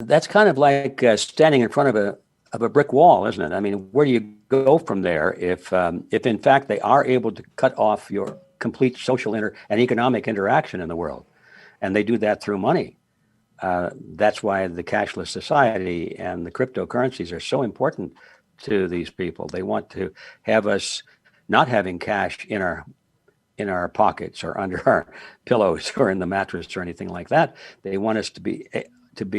That's kind of like standing in front of a brick wall, isn't it? I mean, where do you go from there if in fact they are able to cut off your complete social and economic interaction in the world, and they do that through money? That's why the cashless society and the cryptocurrencies are so important to these people. They want to have us not having cash in our pockets or under our pillows or in the mattress or anything like that. They want us to be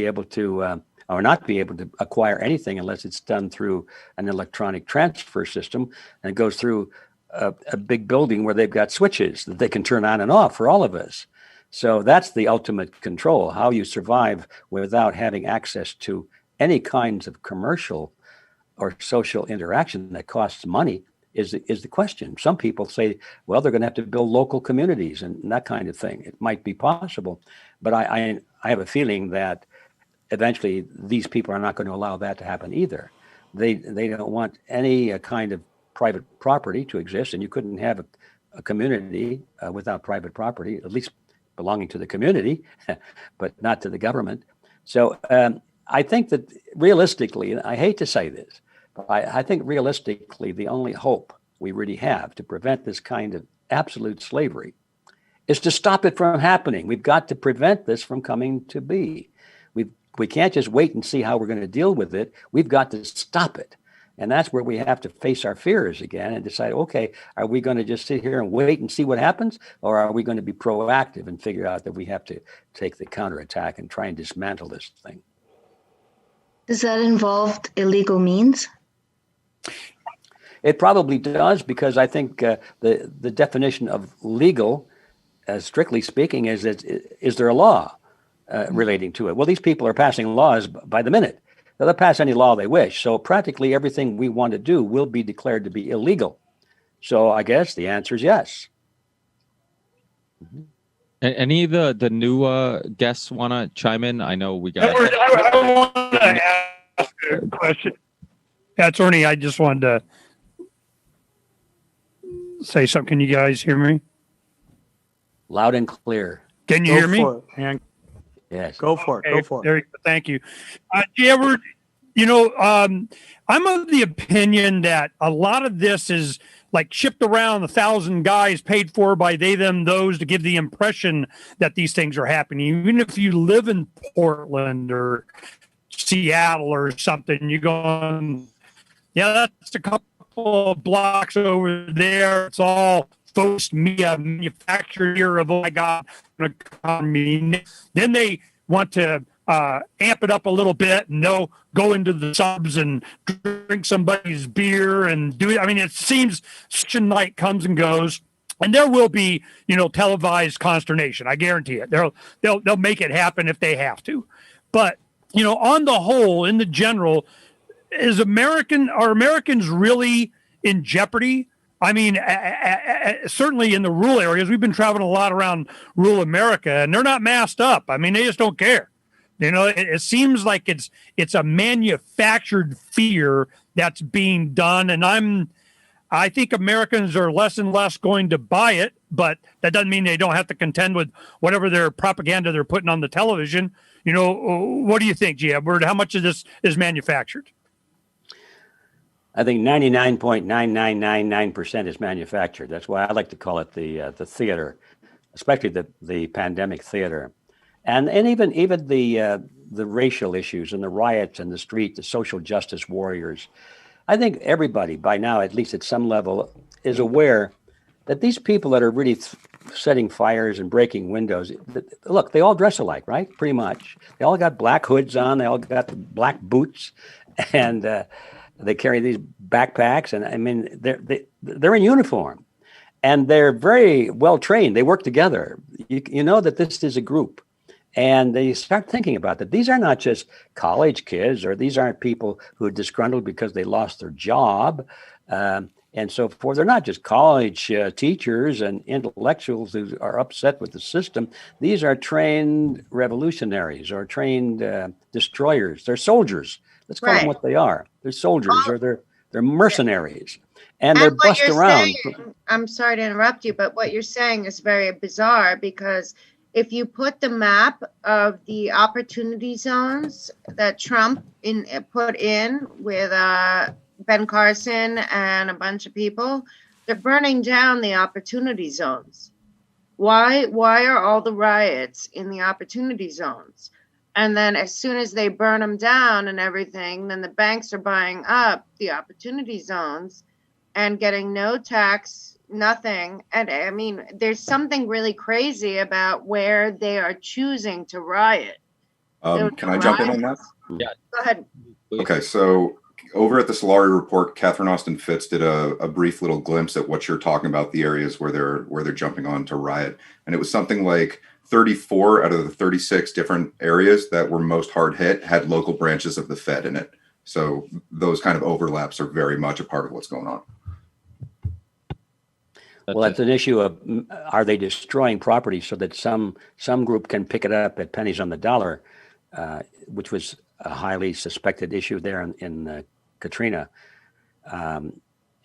able to or not be able to acquire anything unless it's done through an electronic transfer system and it goes through a big building where they've got switches that they can turn on and off for all of us. So that's the ultimate control. How you survive without having access to any kinds of commercial or social interaction that costs money is the question. Some people say, well, they're going to have to build local communities and that kind of thing. It might be possible, but I have a feeling that eventually these people are not going to allow that to happen either. They don't want any kind of private property to exist, and you couldn't have a community without private property, at least belonging to the community, but not to the government. So I think that realistically, and I hate to say this, but I think realistically, the only hope we really have to prevent this kind of absolute slavery is to stop it from happening. We've got to prevent this from coming to be. We can't just wait and see how we're going to deal with it. We've got to stop it. And that's where we have to face our fears again and decide, okay, are we going to just sit here and wait and see what happens? Or are we going to be proactive and figure out that we have to take the counterattack and try and dismantle this thing? Does that involve illegal means? It probably does, because I think the definition of legal, strictly speaking, is there a law relating to it? Well, these people are passing laws by the minute. They'll pass any law they wish. So practically everything we want to do will be declared to be illegal. So I guess the answer is yes. Mm-hmm. Any of the new guests want to chime in? I know we got... I want to ask a question. Yeah, Attorney, I just wanted to say something. Can you guys hear me? Loud and clear. Can you hear me? Yes. Go for it. Go for it. There you go. Thank you. Edward, I'm of the opinion that a lot of this is like shipped around 1,000 guys paid for by they, them, those to give the impression that these things are happening. Even if you live in Portland or Seattle or something, you're going, yeah, that's a couple of blocks over there. It's all focused media manufactured here of, oh my God, an economy. Then they want to amp it up a little bit and they'll go into the subs and drink somebody's beer and do it. I mean, it seems such a night comes and goes, and there will be, televised consternation. I guarantee it. They'll make it happen if they have to. But, on the whole, in the general, are Americans really in jeopardy? I mean, certainly in the rural areas, we've been traveling a lot around rural America, and they're not masked up. I mean, they just don't care. It seems like it's a manufactured fear that's being done, and I think Americans are less and less going to buy it, but that doesn't mean they don't have to contend with whatever their propaganda they're putting on the television. What do you think, G. Edward? How much of this is manufactured? I think 99.9999% is manufactured. That's why I like to call it the theater, especially the pandemic theater, and even the racial issues and the riots in the street, the social justice warriors. I think everybody by now, at least at some level, is aware that these people that are really setting fires and breaking windows, look, they all dress alike, right? Pretty much. They all got black hoods on. They all got black boots, and they carry these backpacks, and I mean, they're in uniform, and they're very well trained. They work together. You know that this is a group, and they start thinking about that. These are not just college kids, or these aren't people who are disgruntled because they lost their job, and so forth. They're not just college teachers and intellectuals who are upset with the system. These are trained revolutionaries or trained destroyers. They're soldiers. Let's call them what they are. They're soldiers, or they're mercenaries, and they're bust around. I'm sorry to interrupt you, but what you're saying is very bizarre, because if you put the map of the opportunity zones that Trump put in with Ben Carson and a bunch of people, they're burning down the opportunity zones. Why are all the riots in the opportunity zones? And then as soon as they burn them down and everything, then the banks are buying up the opportunity zones and getting no tax, nothing. And I mean, there's something really crazy about where they are choosing to riot. Can I jump in on that? Yeah. Go ahead. Okay, so over at the Solari report, Catherine Austin Fitz did a brief little glimpse at what you're talking about, the areas where they're jumping on to riot. And it was something like 34 out of the 36 different areas that were most hard hit had local branches of the Fed in it. So those kind of overlaps are very much a part of what's going on. Well, it's an issue of are they destroying property so that some group can pick it up at pennies on the dollar, which was a highly suspected issue there in Katrina.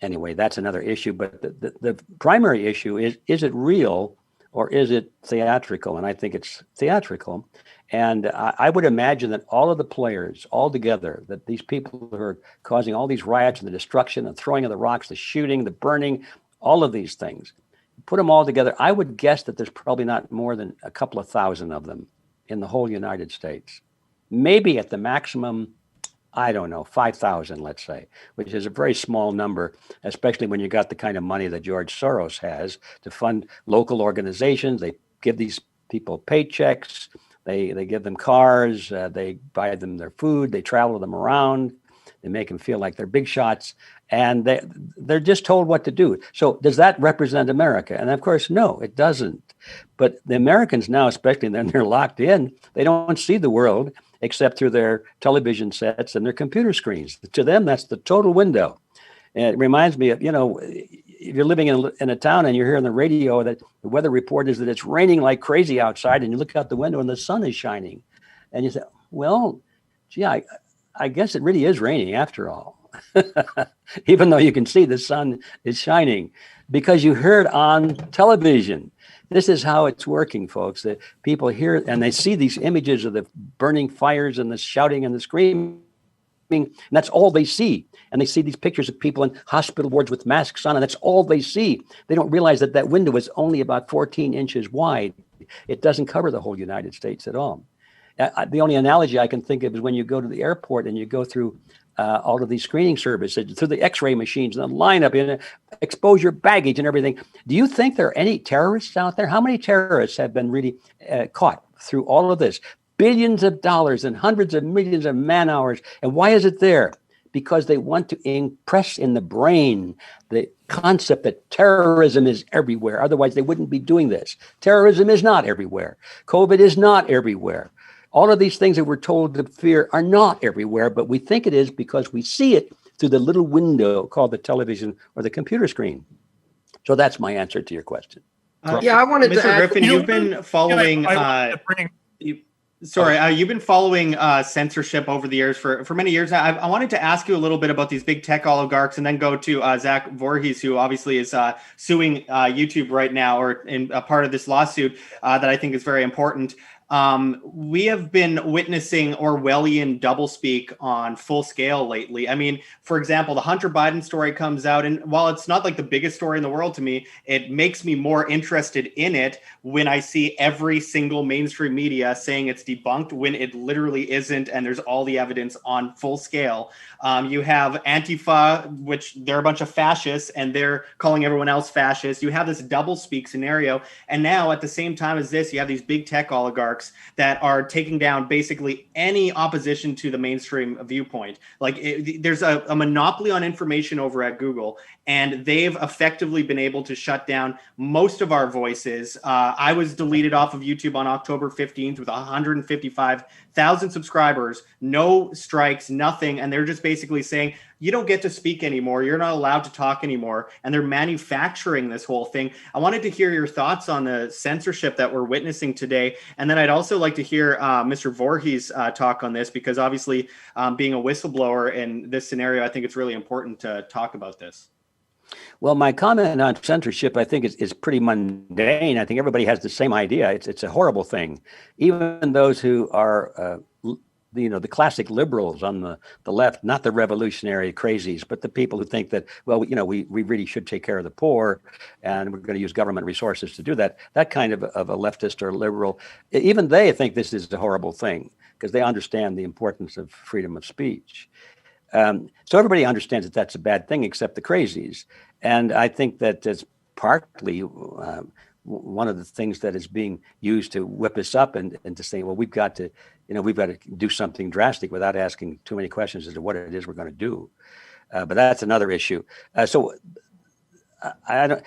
Anyway, that's another issue. But the primary issue is it real or is it theatrical? And I think it's theatrical. And I would imagine that all of the players all together, that these people who are causing all these riots and the destruction and throwing of the rocks, the shooting, the burning, all of these things, put them all together, I would guess that there's probably not more than a couple of thousand of them in the whole United States. Maybe at the maximum, I don't know, 5,000, let's say, which is a very small number, especially when you got the kind of money that George Soros has to fund local organizations. They give these people paychecks, they give them cars, they buy them their food, they travel them around, they make them feel like they're big shots, and they're just told what to do. So does that represent America? And of course, no, it doesn't. But the Americans now, especially when they're locked in, they don't see the world except through their television sets and their computer screens. To them, that's the total window. And it reminds me of, if you're living in a town and you're hearing the radio that the weather report is that it's raining like crazy outside, and you look out the window and the sun is shining. And you say, well, gee, I guess it really is raining after all. Even though you can see the sun is shining, because you heard on television. This is how it's working, folks. That people hear and they see these images of the burning fires and the shouting and the screaming, and that's all they see. And they see these pictures of people in hospital wards with masks on, and that's all they see. They don't realize that that window is only about 14 inches wide. It doesn't cover the whole United States at all. The only analogy I can think of is when you go to the airport and you go through all of these screening services, through the x-ray machines and the lineup and expose your baggage and everything. Do you think there are any terrorists out there? How many terrorists have been really caught through all of this? Billions of dollars and hundreds of millions of man hours. And why is it there? Because they want to impress in the brain the concept that terrorism is everywhere. Otherwise, they wouldn't be doing this. Terrorism is not everywhere. COVID is not everywhere. All of these things that we're told to fear are not everywhere, but we think it is because we see it through the little window called the television or the computer screen. So that's my answer to your question. Yeah, I wanted Mr. to add, Griffin, you've been following. You've been following censorship over the years for many years now. I wanted to ask you a little bit about these big tech oligarchs, and then go to Zach Voorhees, who obviously is suing YouTube right now, or in a part of this lawsuit that I think is very important. We have been witnessing Orwellian doublespeak on full scale lately. I mean, for example, the Hunter Biden story comes out, and while it's not like the biggest story in the world to me, it makes me more interested in it when I see every single mainstream media saying it's debunked when it literally isn't, and there's all the evidence on full scale. You have Antifa, which they're a bunch of fascists, and they're calling everyone else fascist. You have this doublespeak scenario, and now at the same time as this, you have these big tech oligarchs that are taking down basically any opposition to the mainstream viewpoint. Like there's a monopoly on information over at Google, and they've effectively been able to shut down most of our voices. I was deleted off of YouTube on October 15th with 155,000 subscribers, no strikes, nothing. And they're just basically saying, you don't get to speak anymore. You're not allowed to talk anymore. And they're manufacturing this whole thing. I wanted to hear your thoughts on the censorship that we're witnessing today. And then I'd also like to hear Mr. Voorhees talk on this, because obviously being a whistleblower in this scenario, I think it's really important to talk about this. Well, my comment on censorship, I think, is pretty mundane. I think everybody has the same idea. It's a horrible thing. Even those who are, the classic liberals on the left, not the revolutionary crazies, but the people who think that, well, we really should take care of the poor, and we're going to use government resources to do that. That kind of a leftist or liberal, even they think this is a horrible thing because they understand the importance of freedom of speech. So everybody understands that that's a bad thing, except the crazies. And I think that it's partly one of the things that is being used to whip us up and to say, well, we've got to do something drastic without asking too many questions as to what it is we're going to do. But that's another issue. So I don't.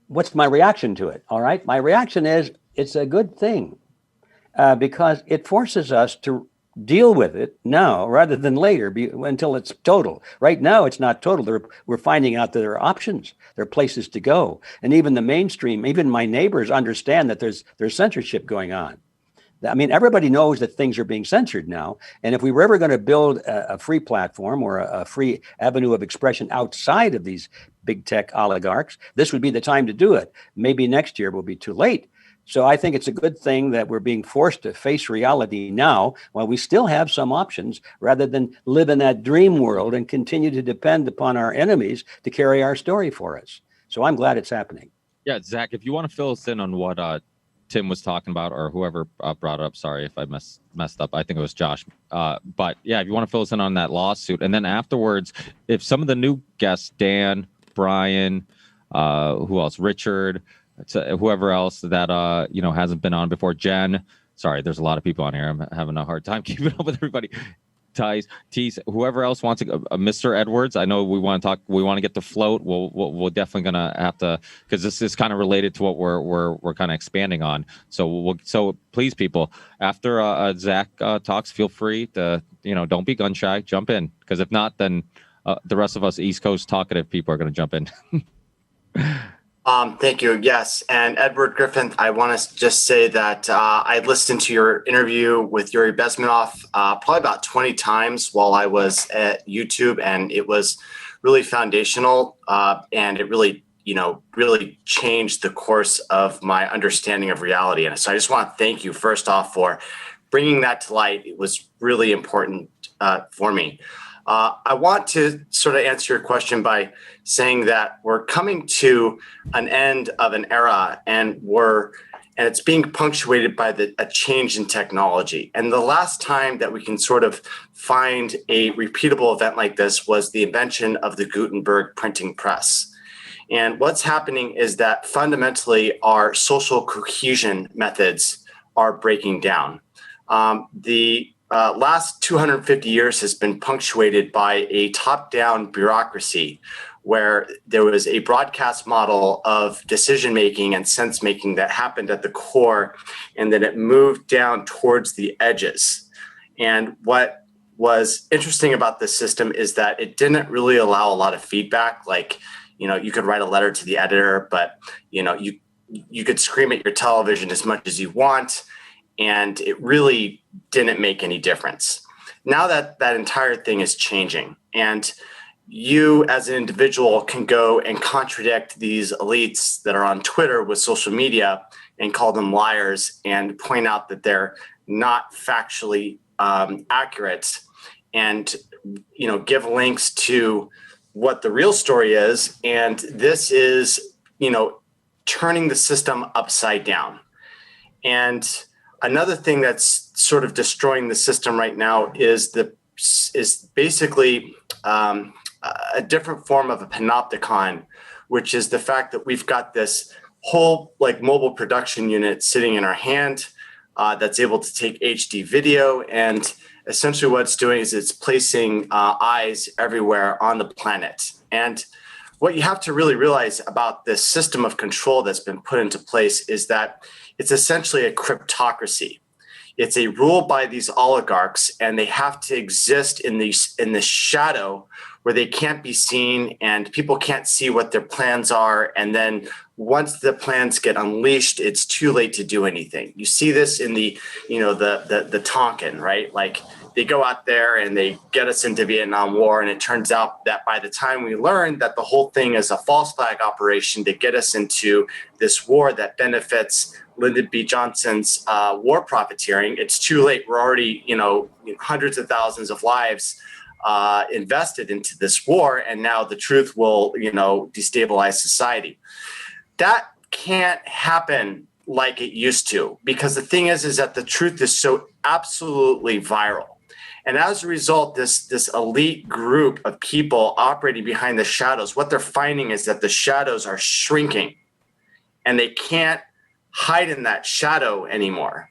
What's my reaction to it? All right, my reaction is it's a good thing because it forces us to deal with it now rather than later until it's total. Right now, it's not total. We're finding out that there are options. There are places to go. And even the mainstream, even my neighbors understand that there's censorship going on. I mean, everybody knows that things are being censored now. And if we were ever going to build a free platform or a free avenue of expression outside of these big tech oligarchs, this would be the time to do it. Maybe next year will be too late. So I think it's a good thing that we're being forced to face reality now while we still have some options rather than live in that dream world and continue to depend upon our enemies to carry our story for us. So I'm glad it's happening. Yeah, Zach, if you want to fill us in on what Tim was talking about or whoever brought it up, sorry if I messed up. I think it was Josh. But yeah, if you want to fill us in on that lawsuit. And then afterwards, if some of the new guests, Dan, Brian, who else, Richard, whoever else that hasn't been on before, Jen, sorry, there's a lot of people on here. I'm having a hard time keeping up with everybody. Tease, whoever else wants to, Mr. Edwards, I know we want to talk, we want to get the float. We're definitely gonna have to, because this is kind of related to what we're kind of expanding on. So please, people, after Zach talks, feel free to, don't be gun shy, jump in, because if not, then the rest of us East Coast talkative people are going to jump in. Thank you. Yes. And Edward Griffin, I want to just say that I listened to your interview with Yuri Bezmenov probably about 20 times while I was at YouTube, and it was really foundational. And it really, really changed the course of my understanding of reality. And so I just want to thank you first off for bringing that to light. It was really important for me. I want to sort of answer your question by saying that we're coming to an end of an era, and it's being punctuated by a change in technology. And the last time that we can sort of find a repeatable event like this was the invention of the Gutenberg printing press. And what's happening is that fundamentally our social cohesion methods are breaking down. The last 250 years has been punctuated by a top-down bureaucracy where there was a broadcast model of decision-making and sense-making that happened at the core, and then it moved down towards the edges. And what was interesting about this system is that it didn't really allow a lot of feedback. Like, you could write a letter to the editor, but, you could scream at your television as much as you want, and it really didn't make any difference. Now that entire thing is changing, and you as an individual can go and contradict these elites that are on Twitter with social media and call them liars and point out that they're not factually accurate, and give links to what the real story is. And this is turning the system upside down. And another thing that's sort of destroying the system right now is basically a different form of a panopticon, which is the fact that we've got this whole mobile production unit sitting in our hand that's able to take HD video. And essentially what it's doing is it's placing eyes everywhere on the planet. And what you have to really realize about this system of control that's been put into place is that it's essentially a cryptocracy. It's a rule by these oligarchs, and they have to exist in the shadow where they can't be seen and people can't see what their plans are. And then once the plans get unleashed, it's too late to do anything. You see this in the Tonkin, right? Like they go out there and they get us into Vietnam War. And it turns out that by the time we learn that the whole thing is a false flag operation to get us into this war that benefits Lyndon B. Johnson's war profiteering, it's too late. We're already, hundreds of thousands of lives invested into this war. And now the truth will, destabilize society. That can't happen like it used to, because the thing is that the truth is so absolutely viral. And as a result, this elite group of people operating behind the shadows, what they're finding is that the shadows are shrinking and they can't hide in that shadow anymore.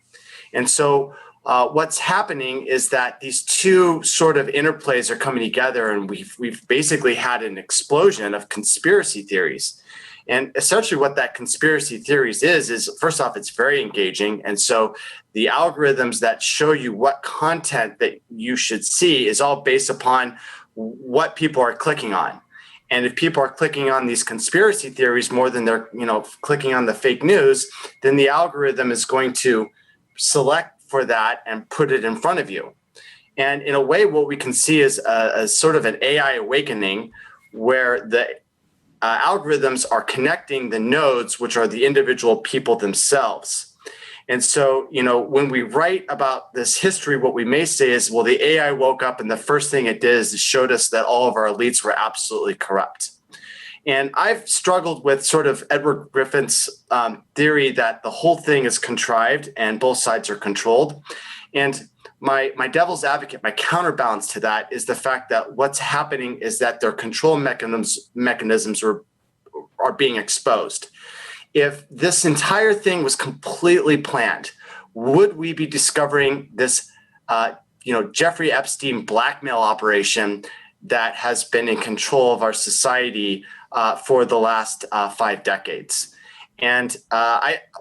And so what's happening is that these two sort of interplays are coming together, and we've basically had an explosion of conspiracy theories. And essentially what that conspiracy theories is first off, it's very engaging. And so the algorithms that show you what content that you should see is all based upon what people are clicking on. And if people are clicking on these conspiracy theories more than they're, clicking on the fake news, then the algorithm is going to select for that and put it in front of you. And in a way, what we can see is a sort of an AI awakening where the algorithms are connecting the nodes, which are the individual people themselves. And so, when we write about this history, what we may say is, well, the AI woke up and the first thing it did is it showed us that all of our elites were absolutely corrupt. And I've struggled with sort of Edward Griffin's theory that the whole thing is contrived and both sides are controlled. And my devil's advocate, my counterbalance to that is the fact that what's happening is that their control mechanisms are being exposed. If this entire thing was completely planned, would we be discovering this, Jeffrey Epstein blackmail operation that has been in control of our society for the last 5 decades? And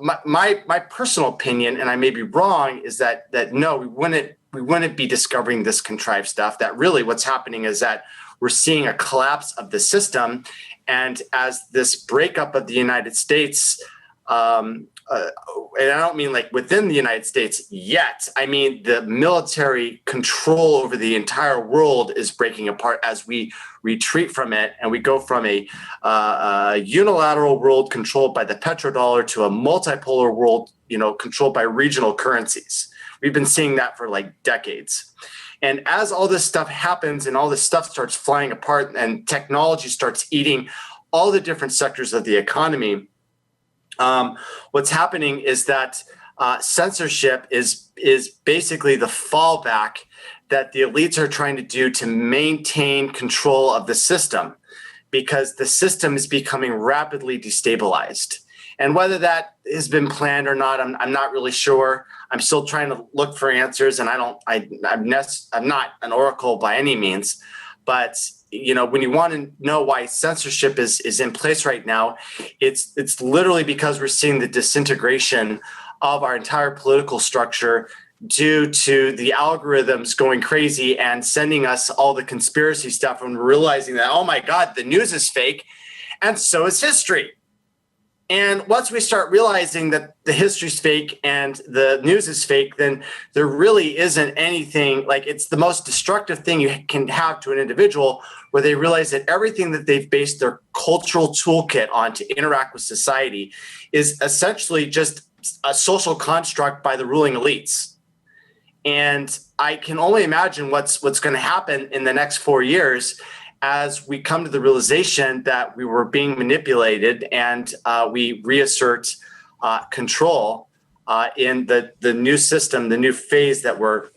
my personal opinion, and I may be wrong, is that no, we wouldn't be discovering this contrived stuff. That really what's happening is that we're seeing a collapse of the system. And as this breakup of the United States, and I don't mean like within the United States yet, I mean the military control over the entire world is breaking apart as we retreat from it, and we go from a unilateral world controlled by the petrodollar to a multipolar world, controlled by regional currencies. We've been seeing that for like decades. And as all this stuff happens and all this stuff starts flying apart and technology starts eating all the different sectors of the economy, what's happening is that censorship is basically the fallback that the elites are trying to do to maintain control of the system, because the system is becoming rapidly destabilized. And whether that has been planned or not, I'm not really sure. I'm still trying to look for answers, and I'm not an oracle by any means. But when you want to know why censorship is in place right now, it's literally because we're seeing the disintegration of our entire political structure due to the algorithms going crazy and sending us all the conspiracy stuff, and realizing that, oh my God, the news is fake, and so is history. And once we start realizing that the history's fake and the news is fake, then there really isn't anything, like, it's the most destructive thing you can have to an individual, where they realize that everything that they've based their cultural toolkit on to interact with society is essentially just a social construct by the ruling elites. And I can only imagine what's going to happen in the next 4 years as we come to the realization that we were being manipulated, and we reassert control in the new system, the new phase that we're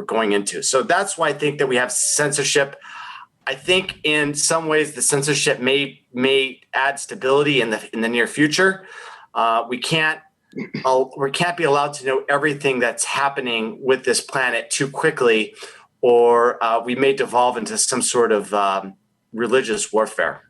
going into. So that's why I think that we have censorship. I think in some ways the censorship may add stability in the near future. We can't be allowed to know everything that's happening with this planet too quickly, or we may devolve into some sort of religious warfare.